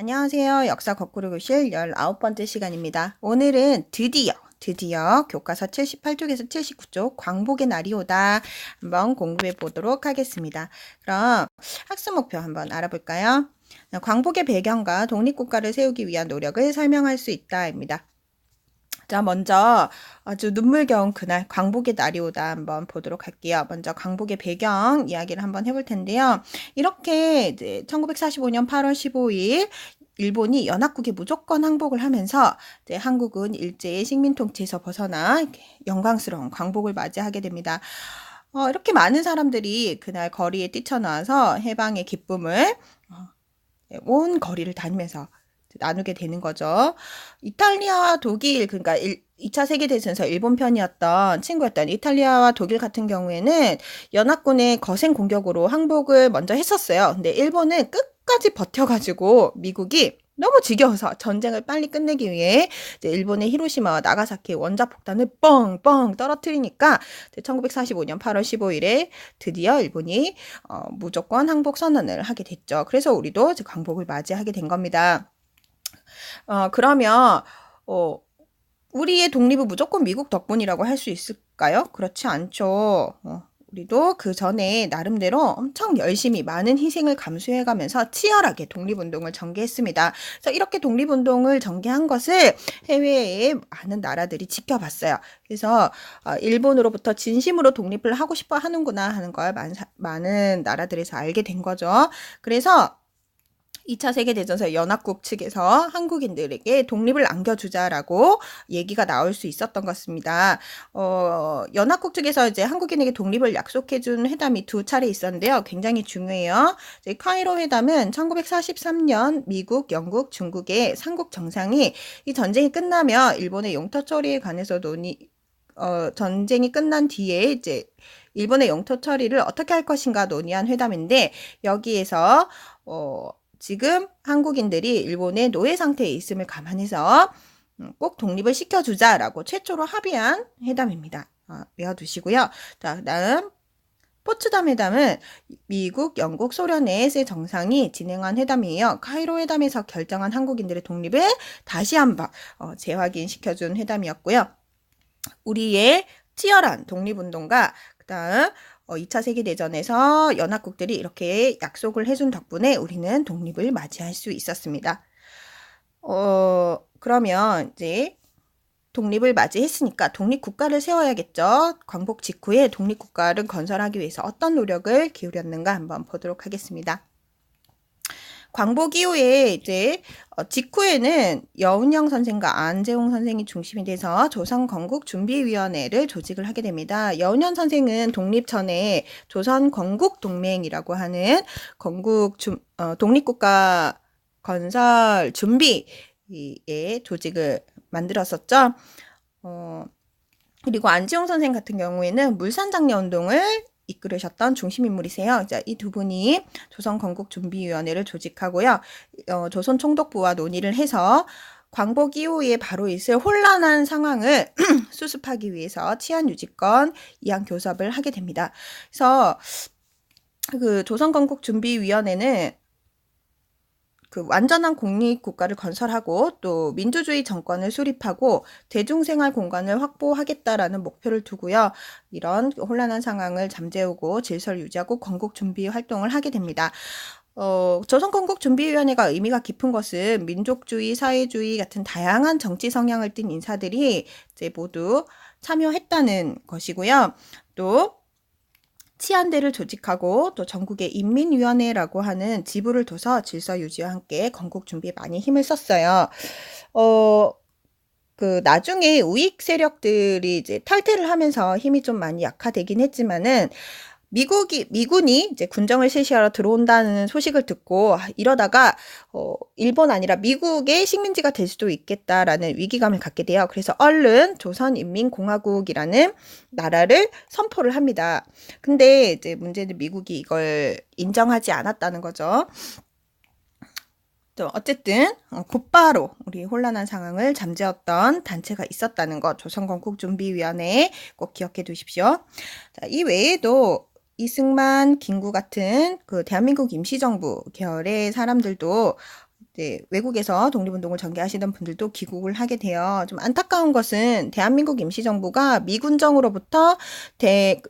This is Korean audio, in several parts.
안녕하세요. 역사 거꾸로 교실 19번째 시간입니다. 오늘은 드디어 교과서 78쪽에서 79쪽 광복의 날이 오다 한번 공부해 보도록 하겠습니다. 그럼 학습 목표 한번 알아볼까요? 광복의 배경과 독립국가를 세우기 위한 노력을 설명할 수 있다입니다. 자, 먼저 아주 눈물겨운 그날 광복의 날이 오다 한번 보도록 할게요. 먼저 광복의 배경 이야기를 한번 해볼 텐데요. 이렇게 이제 1945년 8월 15일 일본이 연합국에 무조건 항복을 하면서 이제 한국은 일제의 식민 통치에서 벗어나 영광스러운 광복을 맞이하게 됩니다. 이렇게 많은 사람들이 그날 거리에 뛰쳐나와서 해방의 기쁨을 온 거리를 다니면서 나누게 되는 거죠. 이탈리아와 독일, 그러니까 2차 세계대전에서 일본 편이었던 친구였던 이탈리아와 독일 같은 경우에는 연합군의 거센 공격으로 항복을 먼저 했었어요. 근데 일본은 끝까지 버텨가지고 미국이 너무 지겨워서 전쟁을 빨리 끝내기 위해 이제 일본의 히로시마와 나가사키 원자폭탄을 뻥뻥 떨어뜨리니까 1945년 8월 15일에 드디어 일본이 무조건 항복 선언을 하게 됐죠. 그래서 우리도 광복을 맞이하게 된 겁니다. 그러면 우리의 독립은 무조건 미국 덕분이라고 할 수 있을까요? 그렇지 않죠. 우리도 그 전에 나름대로 엄청 열심히 많은 희생을 감수해가면서 치열하게 독립운동을 전개했습니다. 그래서 이렇게 독립운동을 전개한 것을 해외의 많은 나라들이 지켜봤어요. 그래서 일본으로부터 진심으로 독립을 하고 싶어 하는구나 하는 걸 많은 나라들에서 알게 된 거죠. 그래서 2차 세계대전에서 연합국 측에서 한국인들에게 독립을 안겨주자라고 얘기가 나올 수 있었던 것입니다. 연합국 측에서 이제 한국인에게 독립을 약속해준 회담이 2차례 있었는데요. 굉장히 중요해요. 카이로 회담은 1943년 미국, 영국, 중국의 삼국 정상이 이 전쟁이 끝나면 일본의 영토 처리에 관해서 전쟁이 끝난 뒤에 이제 일본의 영토 처리를 어떻게 할 것인가 논의한 회담인데 여기에서 지금 한국인들이 일본의 노예 상태에 있음을 감안해서 꼭 독립을 시켜주자라고 최초로 합의한 회담입니다. 외워두시고요. 자, 그다음 포츠담 회담은 미국, 영국, 소련의 세 정상이 진행한 회담이에요. 카이로 회담에서 결정한 한국인들의 독립을 다시 한번 재확인시켜준 회담이었고요. 우리의 치열한 독립운동과 그다음 2차 세계대전에서 연합국들이 이렇게 약속을 해준 덕분에 우리는 독립을 맞이할 수 있었습니다. 그러면 이제 독립을 맞이했으니까 독립국가를 세워야겠죠. 광복 직후에 독립국가를 건설하기 위해서 어떤 노력을 기울였는가 한번 보도록 하겠습니다. 광복 이후에 이제 직후에는 여운형 선생과 안재홍 선생이 중심이 돼서 조선건국준비위원회를 조직을 하게 됩니다. 여운형 선생은 독립 전에 조선건국동맹이라고 하는 독립국가 건설 준비의 조직을 만들었었죠. 그리고 안지홍 선생 같은 경우에는 물산장려운동을 이끌으셨던 중심인물이세요. 이 두 분이 조선건국준비위원회를 조직하고요. 조선총독부와 논의를 해서 광복 이후에 바로 있을 혼란한 상황을 수습하기 위해서 치안유지권 이안교섭을 하게 됩니다. 그래서 그 조선건국준비위원회는 그 완전한 공립국가를 건설하고 또 민주주의 정권을 수립하고 대중생활 공간을 확보하겠다라는 목표를 두고요. 이런 혼란한 상황을 잠재우고 질서를 유지하고 건국준비 활동을 하게 됩니다. 조선건국준비위원회가 의미가 깊은 것은 민족주의, 사회주의 같은 다양한 정치 성향을 띤 인사들이 이제 모두 참여했다는 것이고요. 또 치안대를 조직하고 또 전국의 인민위원회라고 하는 지부를 둬서 질서 유지와 함께 건국 준비에 많이 힘을 썼어요. 나중에 우익 세력들이 이제 탈퇴를 하면서 힘이 좀 많이 약화되긴 했지만은 미군이 이제 군정을 실시하러 들어온다는 소식을 듣고 이러다가 일본 아니라 미국의 식민지가 될 수도 있겠다라는 위기감을 갖게 돼요. 그래서 얼른 조선인민공화국이라는 나라를 선포를 합니다. 근데 이제 문제는 미국이 이걸 인정하지 않았다는 거죠. 또 어쨌든 곧바로 우리 혼란한 상황을 잠재웠던 단체가 있었다는 것, 조선건국준비위원회 꼭 기억해 두십시오. 자, 이 외에도 이승만, 김구 같은 그 대한민국 임시정부 계열의 사람들도 이제 외국에서 독립운동을 전개하시던 분들도 귀국을 하게 돼요. 좀 안타까운 것은 대한민국 임시정부가 미군정으로부터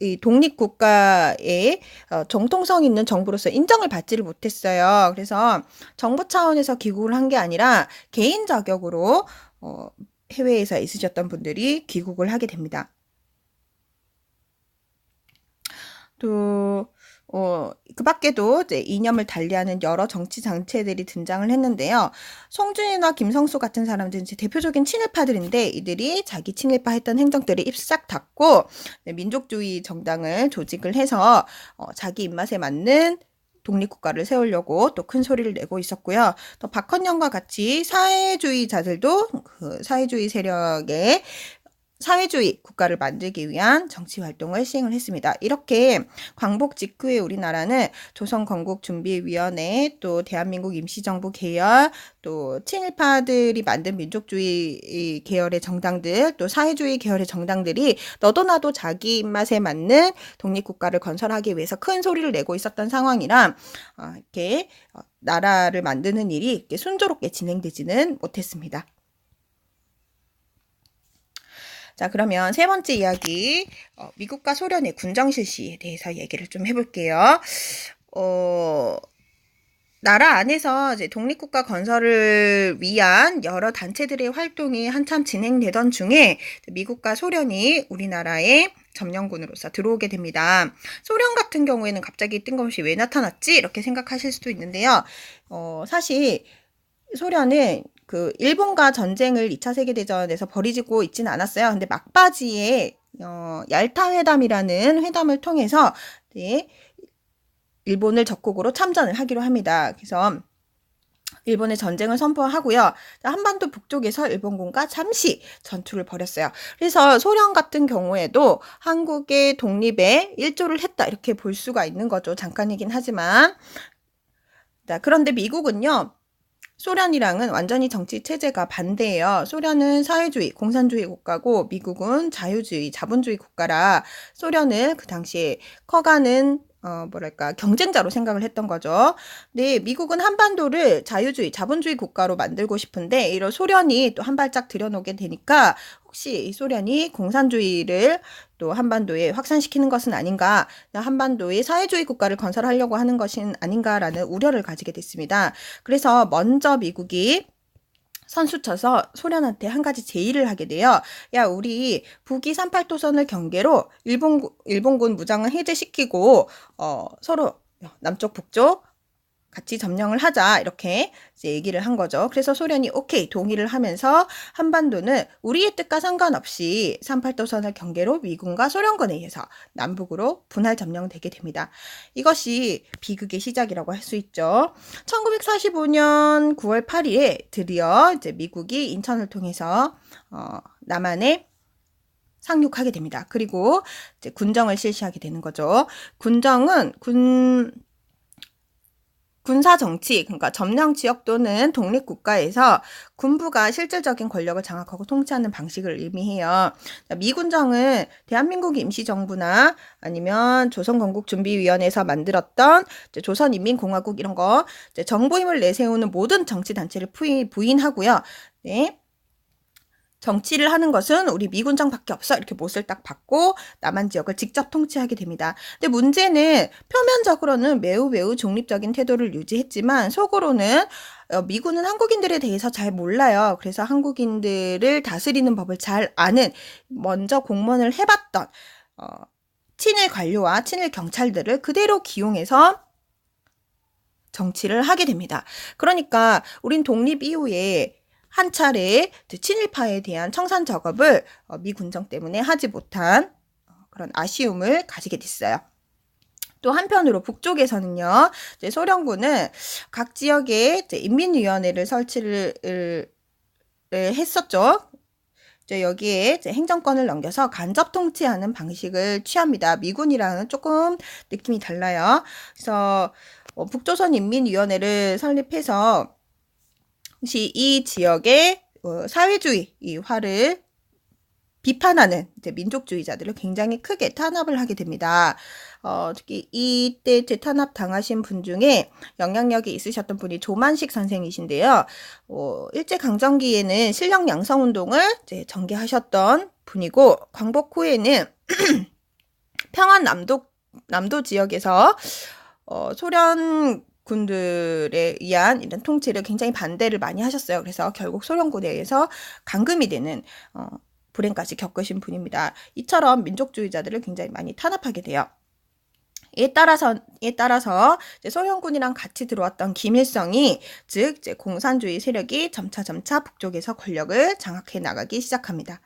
이 독립국가의 정통성 있는 정부로서 인정을 받지를 못했어요. 그래서 정부 차원에서 귀국을 한 게 아니라 개인 자격으로 해외에서 있으셨던 분들이 귀국을 하게 됩니다. 또 그 밖에도 이제 이념을 달리하는 여러 정치 장체들이 등장을 했는데요. 송준이나 김성수 같은 사람들은 이제 대표적인 친일파들인데 이들이 자기 친일파 했던 행정들을 입싹 닫고 민족주의 정당을 조직을 해서 자기 입맛에 맞는 독립국가를 세우려고 또 큰 소리를 내고 있었고요. 또 박헌영과 같이 사회주의자들도 그 사회주의 세력의 사회주의 국가를 만들기 위한 정치 활동을 시행을 했습니다. 이렇게 광복 직후에 우리나라는 조선건국준비위원회, 또 대한민국 임시정부 계열, 또 친일파들이 만든 민족주의 계열의 정당들, 또 사회주의 계열의 정당들이 너도 나도 자기 입맛에 맞는 독립국가를 건설하기 위해서 큰 소리를 내고 있었던 상황이라 이렇게 나라를 만드는 일이 이렇게 순조롭게 진행되지는 못했습니다. 자, 그러면 세 번째 이야기, 미국과 소련의 군정 실시에 대해서 얘기를 좀 해볼게요. 나라 안에서 이제 독립국가 건설을 위한 여러 단체들의 활동이 한참 진행되던 중에 미국과 소련이 우리나라에 점령군으로서 들어오게 됩니다. 소련 같은 경우에는 갑자기 뜬금없이 왜 나타났지? 이렇게 생각하실 수도 있는데요. 사실 소련은 그 일본과 전쟁을 2차 세계대전에서 벌이지고 있지는 않았어요. 근데 막바지에 얄타 회담이라는 회담을 통해서 네, 일본을 적국으로 참전을 하기로 합니다. 그래서 일본의 전쟁을 선포하고요. 한반도 북쪽에서 일본군과 잠시 전투를 벌였어요. 그래서 소련 같은 경우에도 한국의 독립에 일조를 했다 이렇게 볼 수가 있는 거죠. 잠깐이긴 하지만. 그런데 미국은요. 소련이랑은 완전히 정치 체제가 반대예요. 소련은 사회주의, 공산주의 국가고 미국은 자유주의, 자본주의 국가라 소련을 그 당시에 커가는 경쟁자로 생각을 했던 거죠. 근데 미국은 한반도를 자유주의, 자본주의 국가로 만들고 싶은데 이런 소련이 또 한 발짝 들여놓게 되니까 혹시 이 소련이 공산주의를 또 한반도에 확산시키는 것은 아닌가, 한반도에 사회주의 국가를 건설하려고 하는 것은 아닌가라는 우려를 가지게 됐습니다. 그래서 먼저 미국이 선수 쳐서 소련한테 한 가지 제의를 하게 돼요. 야, 우리 북위 38도선을 경계로 일본군 무장을 해제시키고 서로 남쪽 북쪽 같이 점령을 하자 이렇게 이제 얘기를 한 거죠. 그래서 소련이 오케이 동의를 하면서 한반도는 우리의 뜻과 상관없이 38도선을 경계로 미군과 소련군에 의해서 남북으로 분할 점령되게 됩니다. 이것이 비극의 시작이라고 할 수 있죠. 1945년 9월 8일에 드디어 이제 미국이 인천을 통해서 남한에 상륙하게 됩니다. 그리고 이제 군정을 실시하게 되는 거죠. 군정은 군사 정치, 그러니까 점령 지역 또는 독립국가에서 군부가 실질적인 권력을 장악하고 통치하는 방식을 의미해요. 미군정은 대한민국 임시정부나 아니면 조선건국준비위원회에서 만들었던 조선인민공화국 이런 거 정부임을 내세우는 모든 정치단체를 부인하고요. 네. 정치를 하는 것은 우리 미군정밖에 없어 이렇게 못을 딱 받고 남한 지역을 직접 통치하게 됩니다. 근데 문제는 표면적으로는 매우 중립적인 태도를 유지했지만 속으로는 미군은 한국인들에 대해서 잘 몰라요. 그래서 한국인들을 다스리는 법을 잘 아는 먼저 공무원을 해봤던 친일 관료와 친일 경찰들을 그대로 기용해서 정치를 하게 됩니다. 그러니까 우린 독립 이후에 한 차례 친일파에 대한 청산 작업을 미 군정 때문에 하지 못한 그런 아쉬움을 가지게 됐어요. 또 한편으로 북쪽에서는요, 이제 소련군은 각 지역에 이제 인민위원회를 설치를 했었죠. 이제 여기에 이제 행정권을 넘겨서 간접 통치하는 방식을 취합니다. 미군이랑은 조금 느낌이 달라요. 그래서 북조선 인민위원회를 설립해서 혹시 이 지역의 사회주의 이 화를 비판하는 이제 민족주의자들을 굉장히 크게 탄압을 하게 됩니다. 특히 이때 재탄압 당하신 분 중에 영향력이 있으셨던 분이 조만식 선생이신데요. 일제강점기에는 실력 양성 운동을 이제 전개하셨던 분이고, 광복 후에는 평안 남도 지역에서 소련 군들에 의한 이런 통치를 굉장히 반대를 많이 하셨어요. 그래서 결국 소련군에 의해서 감금이 되는 불행까지 겪으신 분입니다. 이처럼 민족주의자들을 굉장히 많이 탄압하게 돼요. 이에 따라서 이제 소련군이랑 같이 들어왔던 김일성이, 즉 이제 공산주의 세력이 점차 북쪽에서 권력을 장악해 나가기 시작합니다.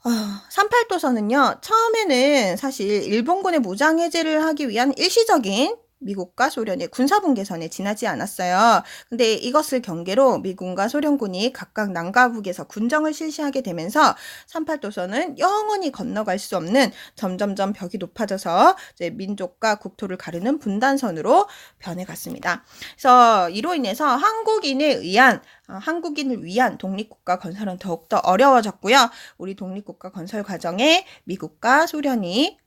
38도선은요, 처음에는 사실 일본군의 무장 해제를 하기 위한 일시적인 미국과 소련의 군사분계선에 지나지 않았어요. 근데 이것을 경계로 미군과 소련군이 각각 남과 북에서 군정을 실시하게 되면서 38도선은 영원히 건너갈 수 없는 점점점 벽이 높아져서 이제 민족과 국토를 가르는 분단선으로 변해갔습니다. 그래서 이로 인해서 한국인을 위한 독립국가 건설은 더욱더 어려워졌고요. 우리 독립국가 건설 과정에 미국과 소련이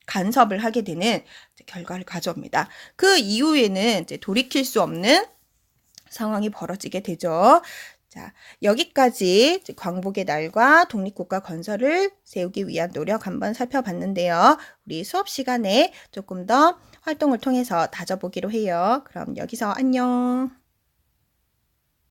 간섭을 하게 되는 결과를 가져옵니다. 그 이후에는 이제 돌이킬 수 없는 상황이 벌어지게 되죠. 자, 여기까지 광복의 날과 독립국가 건설을 세우기 위한 노력 한번 살펴봤는데요. 우리 수업 시간에 조금 더 활동을 통해서 다져보기로 해요. 그럼 여기서 안녕.